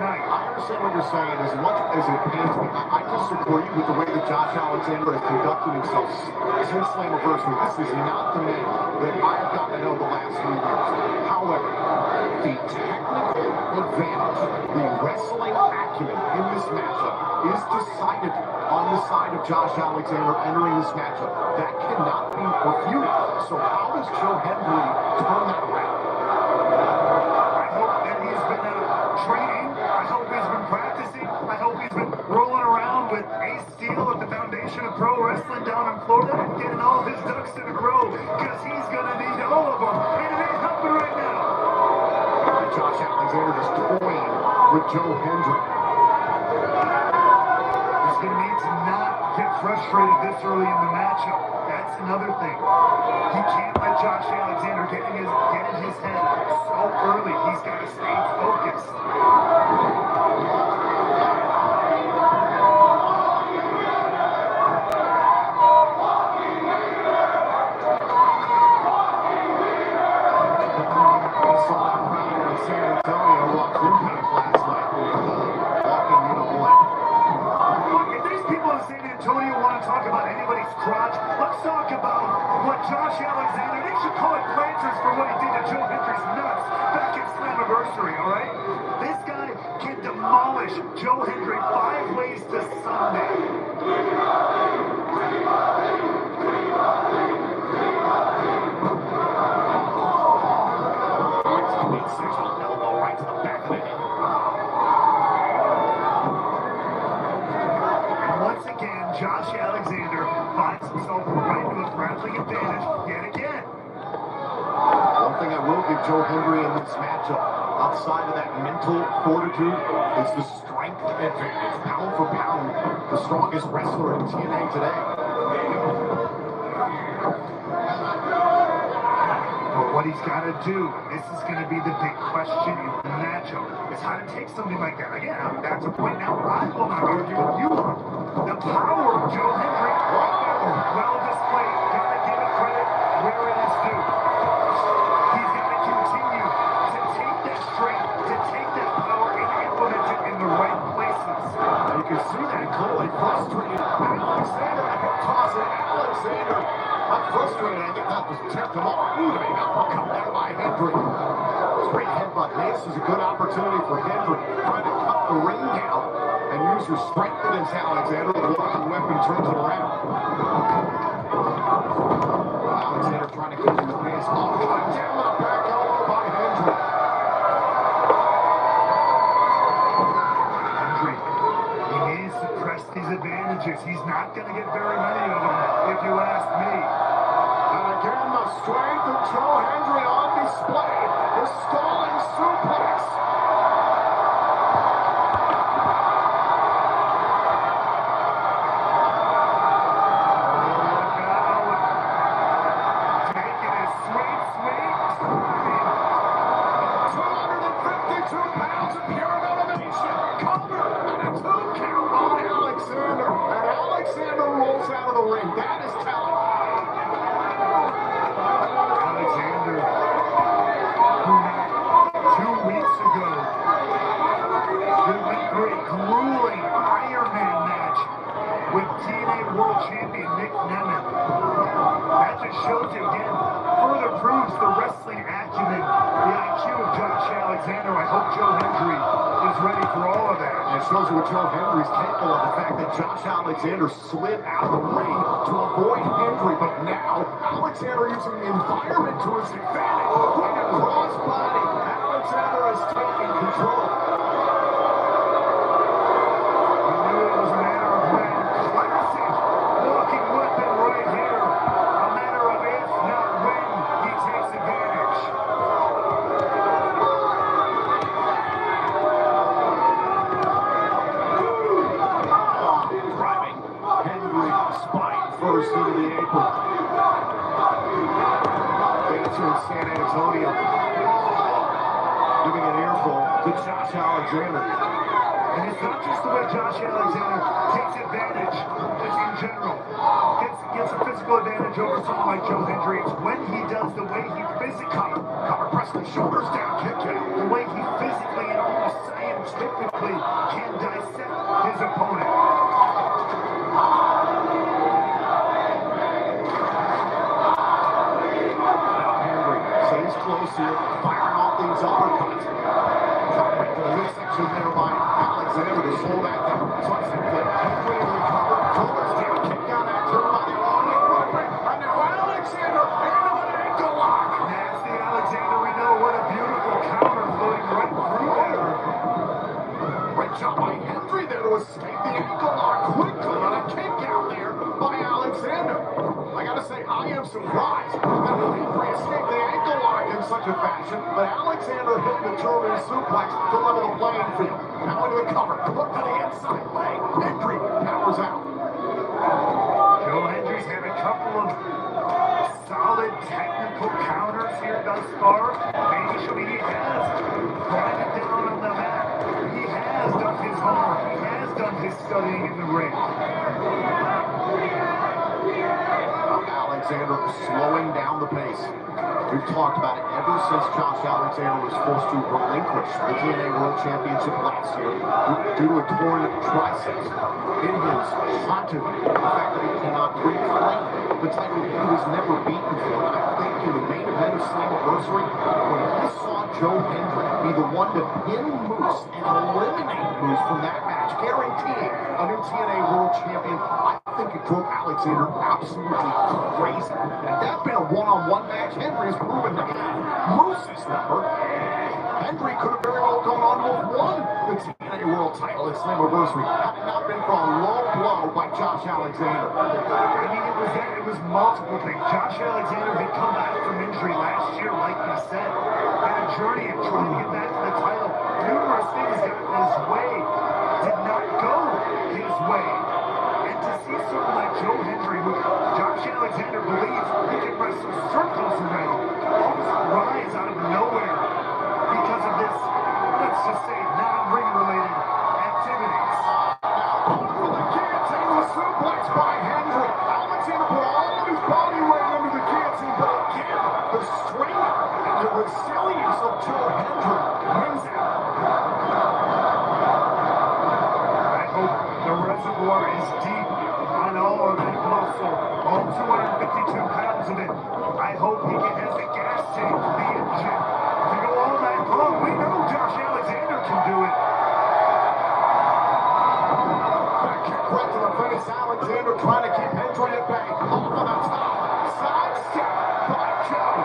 tonight. I understand what you're saying. As much as it pains me, I disagree with the way that Josh Alexander has conducted himself since Slammiversary. This is not the man that I have gotten to know the last 3 years. However, the technical advantage, the wrestling acumen in this matchup is decided on the side of Josh Alexander entering this matchup. That cannot be refuted. So how does Joe Hendry turn that around? I hope that he's been training. I hope he's been practicing. I hope he's been rolling around with Ace Steel at the Foundation of Pro Wrestling down in Florida and getting all his ducks in a row, because he's going to need all of them. And it ain't helping right now. Josh Alexander just toying with Joe Hendry. He's going to need to not get frustrated this early in the matchup. That's another thing. He can't let Josh Alexander get in his head so early. He's got to stay focused. Josh Alexander, they should call it planters for what he did to Joe Hendry's nuts back in Slammiversary, all right? This guy can demolish Joe Hendry 5 ways to Sunday. Elbow right to the back of the head. And once again, Josh Alexander finds himself right into a grappling advantage yet again. One thing I will give Joe Hendry in this matchup, outside of that mental fortitude, is the strength advantage. Pound for pound, the strongest wrestler in TNA today. But what he's got to do, this is going to be the big question in the matchup, is how to take something like that. Again, that's a point now I will not argue with you on. The power of Joe Hendry, well displayed. Got to give it credit where it is due. He's got to continue to take that strength, to take that power and implement it in the right places. You can see that clearly frustrated. Alexander, I can toss it. Alexander, not frustrated. I think that was tipped him off. Ooh, they uppercut there by Hendry. Straight headbutt. This is a good opportunity for Hendry. Trying to cut the ring down and use your strength against Alexander. The walking weapon turns it around. Alexander trying to keep his pace. Oh, cut down with a back elbow by Hendry. He needs to press these advantages. He's not going to get very many of them, if you ask me. And again, the strength of Joe Hendry on display. The stalling suplex. Taking his sweet, sweet time. 252 pounds of pure motivation. Cover and a 2 count on Alexander. And Alexander rolls out of the ring. That is telling. Alexander, who had 2 weeks ago, who went through a grueling Iron Man match with TNA World Champion Nick Nemeth. That just shows you again, further proves the wrestling acumen, the IQ of Josh Alexander. I hope Joe Hendry is ready for all of that. It shows you what Joe Hendry's capable of. The fact that Josh Alexander slid out of the ring to avoid Hendry, but now Alexander using the environment to his advantage. With a crossbody, Alexander is taking control. I knew it was a matter of when. Classic walking weapon right here. A matter of if, not when, he takes advantage. Driving Hendry spine first into the apron. Fans here in San Antonio giving an earful to Josh Alexander. And it's not just the way Josh Alexander takes advantage, just in general. Gets a physical advantage over someone like Joe Hendry. It's when he does the way he physically, cover press the shoulders down, kick out. The way he physically and almost scientifically can dissect his opponent. Henry stays close here, firing off these uppercuts. Shot right to the midsection there by Alexander to slow that down. Slicing flip, Henry to recover, shoulders down, kick out after by the arm. And now Alexander into an ankle lock. Nasty Alexander, we know what a beautiful counter floating right through there. Great job by Hendry there to escape the ankle lock quickly, and a kick out there by Alexander. I gotta say, I am surprised that Hendry escaped the ankle lock in such a fashion, but Alexander hit the German suplex to level the playing field. Now into the cover, look to the inside leg. Hendry powers out. Joe Hendry's had a couple of solid technical counters here thus far. Maybe he has grinded down on the mat. He has done his homework. He has done his studying in the ring. Alexander slowing down the pace. We've talked about it ever since Josh Alexander was forced to relinquish the TNA World Championship last year due to a torn triceps. It has haunted him, the fact that he cannot reclaim the title he was never beaten for. I think in the main event of Slammiversary, when he saw Joe Hendry be the one to pin Moose and eliminate Moose from that match, guaranteeing a new TNA World Champion, I think it drove Alexander absolutely crazy. Had that been a one-on-one match, Hendry has proven to have Moose's number. Hendry could have very well gone on to have won the TNA World title at Slammiversary had it not been for a low blow by Josh Alexander. I mean, it was multiple things. Josh Alexander had come back from injury last year, like we said, had a journey of trying to get back to the title. Numerous things got in his way, did not go his way. And to see someone like Joe Hendry, who Josh Alexander believes he can wrestle circles around, all of a sudden rise out of nowhere because of this, let's just say, non-ring related activities. For the guillotine was suplex by Hendry. Alexander put all of his body weight into the guillotine, but again, the strength and the resilience of Joe Hendry wins out. I hope the reservoir is deep on all of that muscle, all 252 pounds of it. I hope he has the gas tank, the engine, to go all night long. We know Josh Alexander can do it. Right to the face, Alexander trying to keep Hendry at bay. Off on the top, side step by Joe.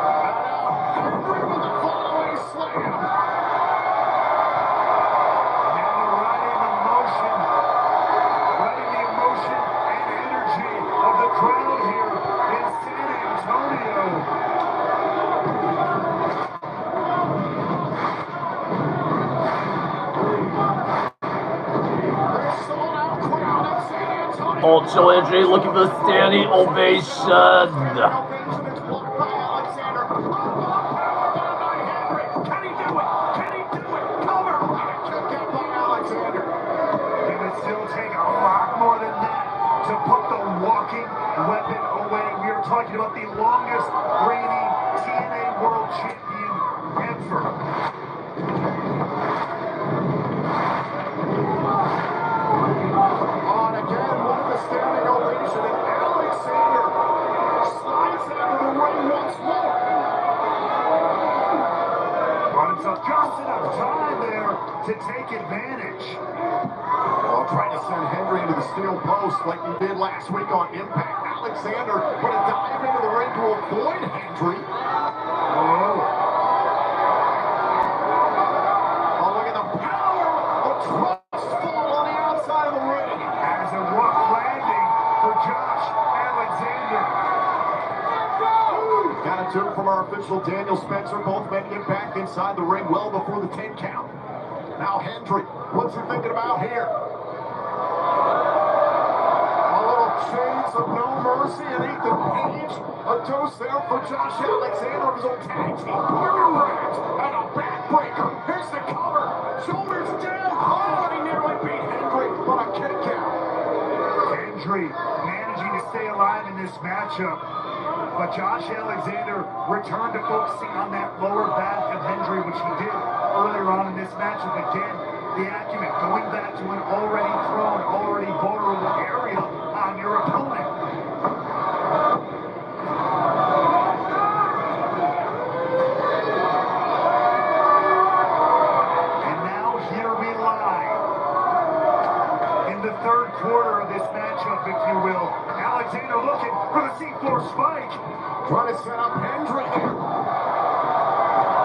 Hendry with the fallaway slam. Now riding the emotion and energy of the crowd here in San Antonio. Old Joe Hendry looking for the standing ovation. To put the walking weapon away. We are talking about the longest reigning TNA World Champion ever. On again, one of the standing ovation, and Alexander slides out of the ring once more. Brought himself just enough time there to take advantage. Trying to send Hendry into the steel post like he did last week on Impact. Alexander put a dive into the ring to avoid Hendry. Oh, look at the power of trust fall on the outside of the ring. As a rough landing for Josh Alexander. Got a tune from our official Daniel Spencer. Both men get back inside the ring well before the 10 count. Now Hendry, what's he thinking about here? Shades of no mercy. seeing Ethan Page. A dose there for Josh Alexander of his own tag team partner. And a backbreaker. Here's the cover. Shoulders down. Oh, and he nearly beat Hendry, but a kick out. Hendry managing to stay alive in this matchup. But Josh Alexander returned to focusing on that lower back of Hendry, which he did earlier on in this matchup. Again, the acumen going back to an already prone, already vulnerable area on your opponent. And now here we lie. In the third quarter of this matchup, if you will. Alexander looking for the C4 spike. Trying to set up Hendry here.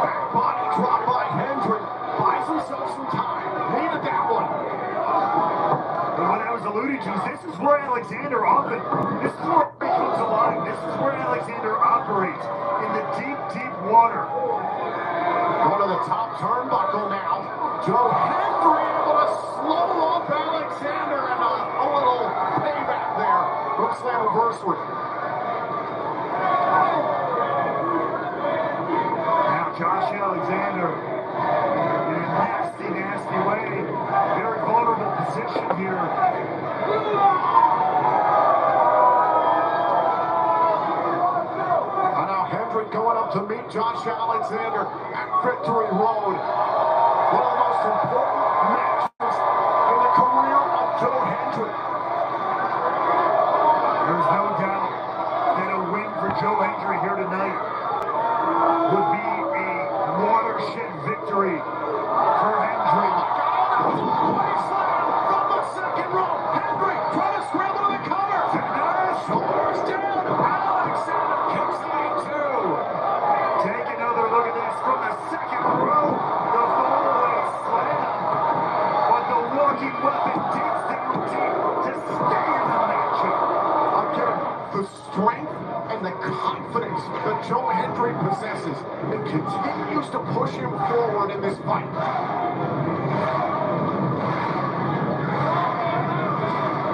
Back body drop by Hendry. Buys himself some time. Needed that one. And what I was alluding to is this is where Alexander often, this is where he comes alive. This is where Alexander operates, in the deep, deep water. Going to the top turnbuckle now. Joe Hendry able to slow off Alexander, and a little payback there from Slammiversary. Now Josh Alexander in a nasty, nasty way. Very vulnerable position here. And now Hendry going up to meet Josh Alexander at Victory Road. One of the most important matches in the career of Joe Hendry. There's no doubt that a win for Joe Hendry here tonight would be a watershed victory for Hendry. From the second row, Hendry trying to scramble to the cover. Shoulders down. Alexander kicks out two. Take another look at this from the second row. The fallaway slam. But the walking weapon digs down deep to stay in the matchup. Again, the strength and the confidence that Joe Hendry possesses, it continues to push him forward in this fight.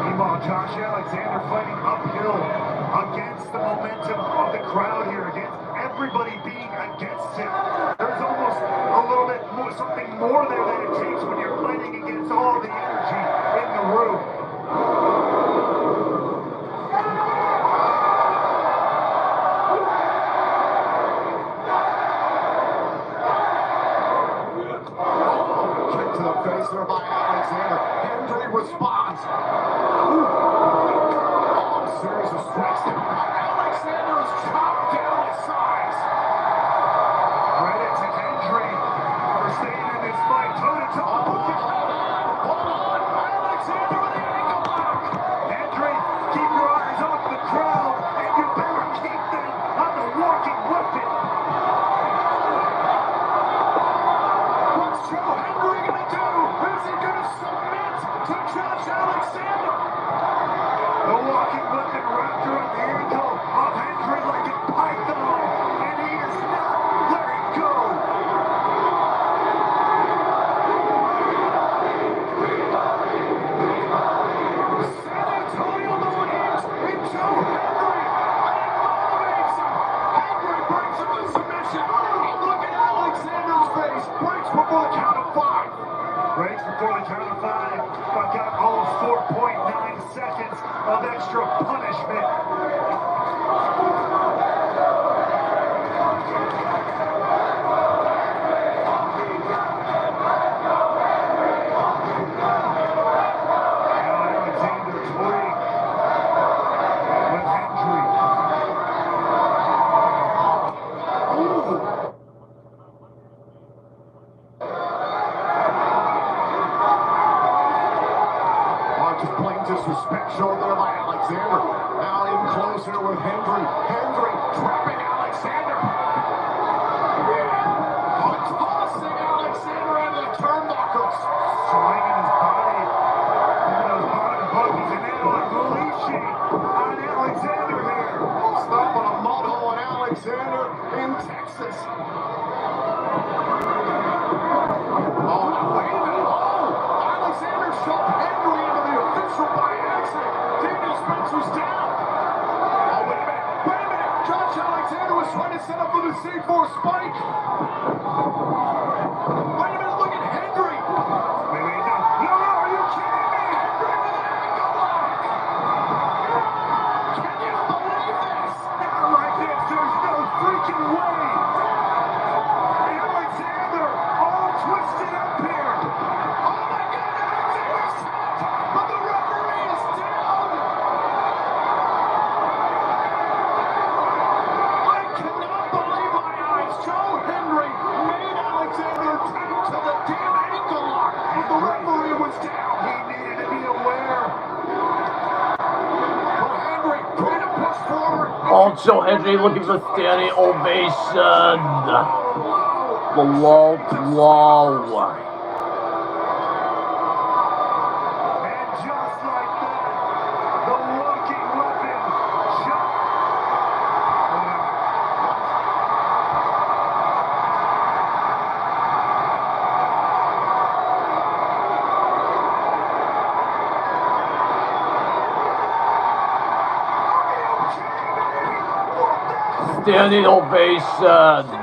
Meanwhile, Josh Alexander fighting uphill against the momentum of the crowd here, against everybody being against him. There's almost a little bit more, something more there than it takes when you're fighting against all the energy in the room. Kick to the face there by Alexander. Hendry responds. Series of strikes there. Alexander is chopped down his sides. Credit to Hendry for staying in this fight toe-to-toe. Hold on. Alexander with the ankle lock. Hendry, keep your eyes off the crowd, and you better keep them on the walking weapon. What's Joe Hendry going to do? Is he going to submit to Josh Alexander? The walking weapon wrapped around the ankle of Hendry like a python, and he is not letting go. San Antonio believes in Joe Hendry, and it motivates him. Hendry brings him to submission. And look at Alexander's face. Breaks before the count of 5. Breaks before the count of 5, but got all 4.9 seconds of extra punishment. Now Alexander toying with Hendry. Just plain disrespect shown there by Alexander. Now in close here with Hendry. Hendry trapping Alexander. Tossing Alexander into the turnbuckles. Swinging his body into those bottom buggies, and now unleashing on Alexander here. Stopping a mud hole in Alexander in Texas. Oh, no, wait a minute. Oh, Alexander shoved Hendry into the official by accident. Daniel Spencer's down. trying to set up for the C4 spike. Wait a minute, look at Henry. Wait, no, are you kidding me? Henry with an ankle lock. Can you believe this? Not like this, there's no freaking way. Alexander, all twisted up here. Oh my God, Alexander's hit, but the referee is down. I cannot believe my eyes. Joe Henry made Alexander tap to the damn ankle lock, but the referee was down. He needed to be aware. But Henry trying to push forward. Oh, Joe Hendry looking for standing ovation. The low blow. And just like that, the walking weapon shot. Standing ovation.